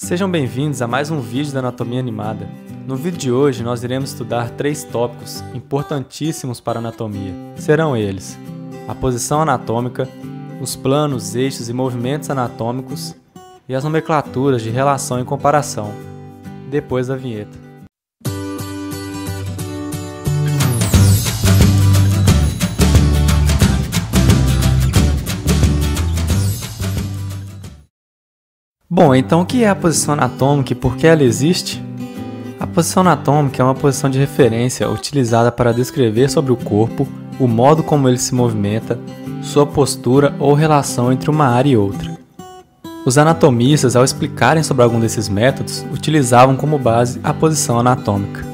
Sejam bem-vindos a mais um vídeo da Anatomia Animada. No vídeo de hoje nós iremos estudar 3 tópicos importantíssimos para a anatomia. Serão eles: a posição anatômica, os planos, eixos e movimentos anatômicos e as nomenclaturas de relação e comparação. Depois da vinheta. Bom, então o que é a posição anatômica e por que ela existe? A posição anatômica é uma posição de referência utilizada para descrever sobre o corpo o modo como ele se movimenta, sua postura ou relação entre uma área e outra. Os anatomistas, ao explicarem sobre algum desses métodos, utilizavam como base a posição anatômica.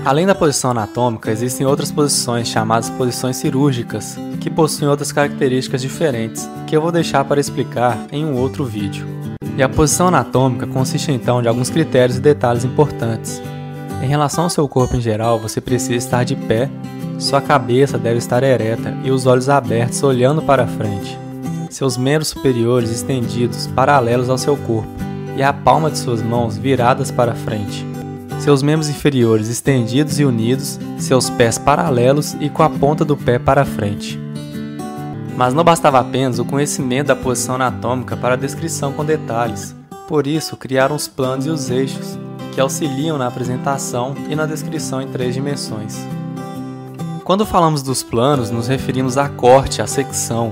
Além da posição anatômica, existem outras posições chamadas posições cirúrgicas, que possuem outras características diferentes, que eu vou deixar para explicar em um outro vídeo. E a posição anatômica consiste então de alguns critérios e detalhes importantes. Em relação ao seu corpo em geral, você precisa estar de pé, sua cabeça deve estar ereta e os olhos abertos olhando para frente. Seus membros superiores estendidos paralelos ao seu corpo e a palma de suas mãos viradas para frente. Seus membros inferiores estendidos e unidos, seus pés paralelos e com a ponta do pé para frente. Mas não bastava apenas o conhecimento da posição anatômica para a descrição com detalhes. Por isso, criaram os planos e os eixos, que auxiliam na apresentação e na descrição em 3 dimensões. Quando falamos dos planos, nos referimos a corte, a secção.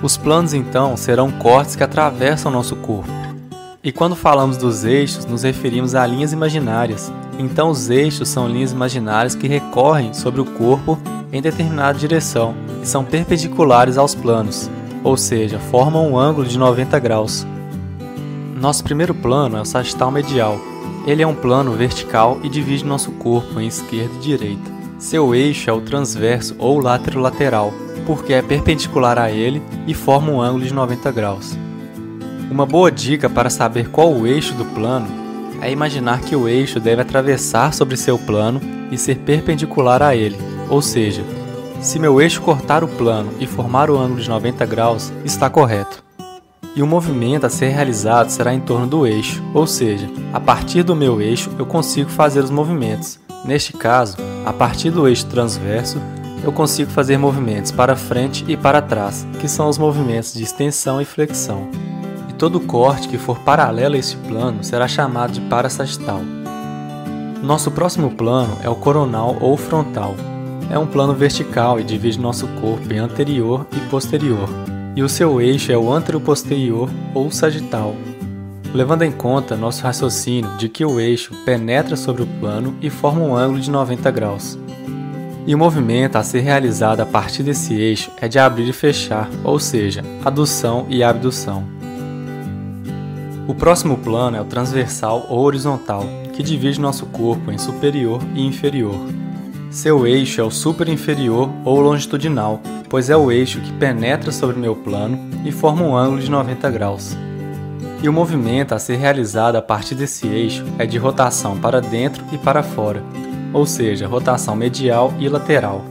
Os planos, então, serão cortes que atravessam nosso corpo. E quando falamos dos eixos, nos referimos a linhas imaginárias. Então, os eixos são linhas imaginárias que recorrem sobre o corpo em determinada direção e são perpendiculares aos planos, ou seja, formam um ângulo de 90 graus. Nosso primeiro plano é o sagital medial. Ele é um plano vertical e divide nosso corpo em esquerda e direita. Seu eixo é o transverso ou lateral, porque é perpendicular a ele e forma um ângulo de 90 graus. Uma boa dica para saber qual o eixo do plano é imaginar que o eixo deve atravessar sobre seu plano e ser perpendicular a ele, ou seja, se meu eixo cortar o plano e formar o ângulo de 90 graus, está correto. E o movimento a ser realizado será em torno do eixo, ou seja, a partir do meu eixo eu consigo fazer os movimentos. Neste caso, a partir do eixo transverso, eu consigo fazer movimentos para frente e para trás, que são os movimentos de extensão e flexão. E todo corte que for paralelo a este plano será chamado de parasagital. Nosso próximo plano é o coronal ou frontal. É um plano vertical e divide nosso corpo em anterior e posterior. E o seu eixo é o anteroposterior ou sagital. Levando em conta nosso raciocínio de que o eixo penetra sobre o plano e forma um ângulo de 90 graus. E o movimento a ser realizado a partir desse eixo é de abrir e fechar, ou seja, adução e abdução. O próximo plano é o transversal ou horizontal, que divide nosso corpo em superior e inferior. Seu eixo é o superinferior ou longitudinal, pois é o eixo que penetra sobre meu plano e forma um ângulo de 90 graus. E o movimento a ser realizado a partir desse eixo é de rotação para dentro e para fora, ou seja, rotação medial e lateral.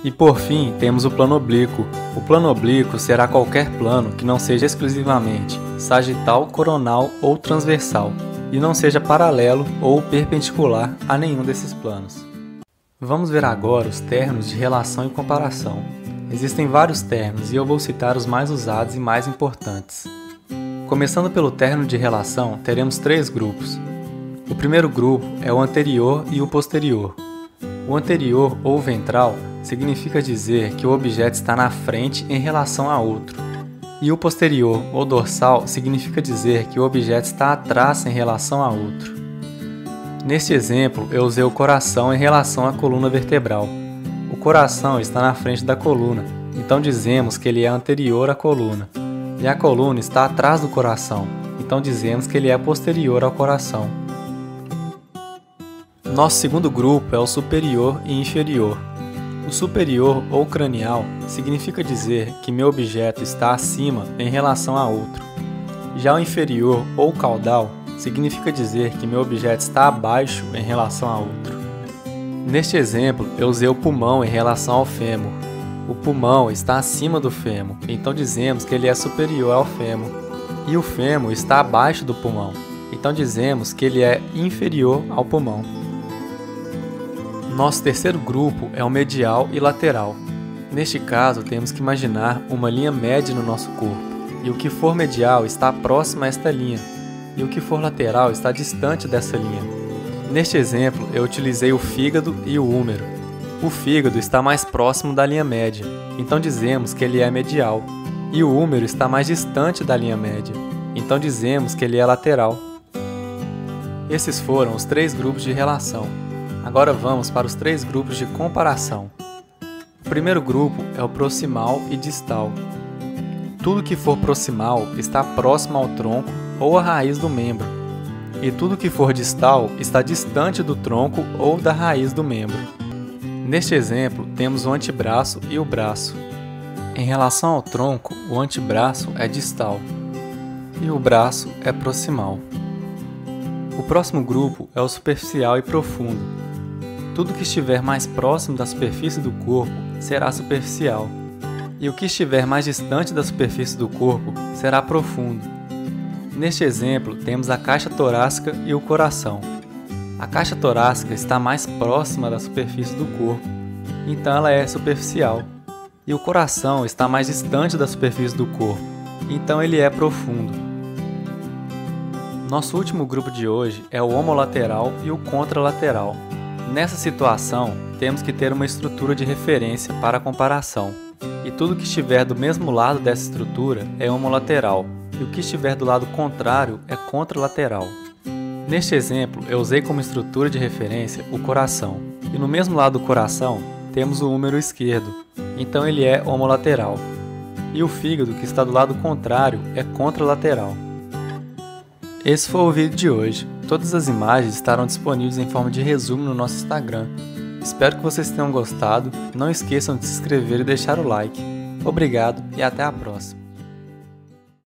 E por fim, temos o plano oblíquo. O plano oblíquo será qualquer plano que não seja exclusivamente sagital, coronal ou transversal, e não seja paralelo ou perpendicular a nenhum desses planos. Vamos ver agora os termos de relação e comparação. Existem vários termos e eu vou citar os mais usados e mais importantes. Começando pelo termo de relação, teremos 3 grupos. O primeiro grupo é o anterior e o posterior. O anterior ou ventral significa dizer que o objeto está na frente em relação a outro. E o posterior ou dorsal significa dizer que o objeto está atrás em relação a outro. Neste exemplo, eu usei o coração em relação à coluna vertebral. O coração está na frente da coluna, então dizemos que ele é anterior à coluna. E a coluna está atrás do coração, então dizemos que ele é posterior ao coração. Nosso segundo grupo é o superior e inferior. O superior ou cranial significa dizer que meu objeto está acima em relação a outro. Já o inferior ou caudal significa dizer que meu objeto está abaixo em relação a outro. Neste exemplo, eu usei o pulmão em relação ao fêmur. O pulmão está acima do fêmur, então dizemos que ele é superior ao fêmur. E o fêmur está abaixo do pulmão, então dizemos que ele é inferior ao pulmão. Nosso terceiro grupo é o medial e lateral. Neste caso, temos que imaginar uma linha média no nosso corpo, e o que for medial está próximo a esta linha, e o que for lateral está distante dessa linha. Neste exemplo, eu utilizei o fígado e o úmero. O fígado está mais próximo da linha média, então dizemos que ele é medial, e o úmero está mais distante da linha média, então dizemos que ele é lateral. Esses foram os 3 grupos de relação. Agora vamos para os 3 grupos de comparação. O primeiro grupo é o proximal e distal. Tudo que for proximal está próximo ao tronco ou à raiz do membro, e tudo que for distal está distante do tronco ou da raiz do membro. Neste exemplo, temos o antebraço e o braço. Em relação ao tronco, o antebraço é distal e o braço é proximal. O próximo grupo é o superficial e profundo. Tudo que estiver mais próximo da superfície do corpo será superficial, e o que estiver mais distante da superfície do corpo será profundo. Neste exemplo, temos a caixa torácica e o coração. A caixa torácica está mais próxima da superfície do corpo, então ela é superficial, e o coração está mais distante da superfície do corpo, então ele é profundo. Nosso último grupo de hoje é o homolateral e o contralateral. Nessa situação, temos que ter uma estrutura de referência para a comparação, e tudo que estiver do mesmo lado dessa estrutura é homolateral, e o que estiver do lado contrário é contralateral. Neste exemplo, eu usei como estrutura de referência o coração, e no mesmo lado do coração temos o úmero esquerdo, então ele é homolateral, e o fígado que está do lado contrário é contralateral. Esse foi o vídeo de hoje. Todas as imagens estarão disponíveis em forma de resumo no nosso Instagram. Espero que vocês tenham gostado. Não esqueçam de se inscrever e deixar o like. Obrigado e até a próxima.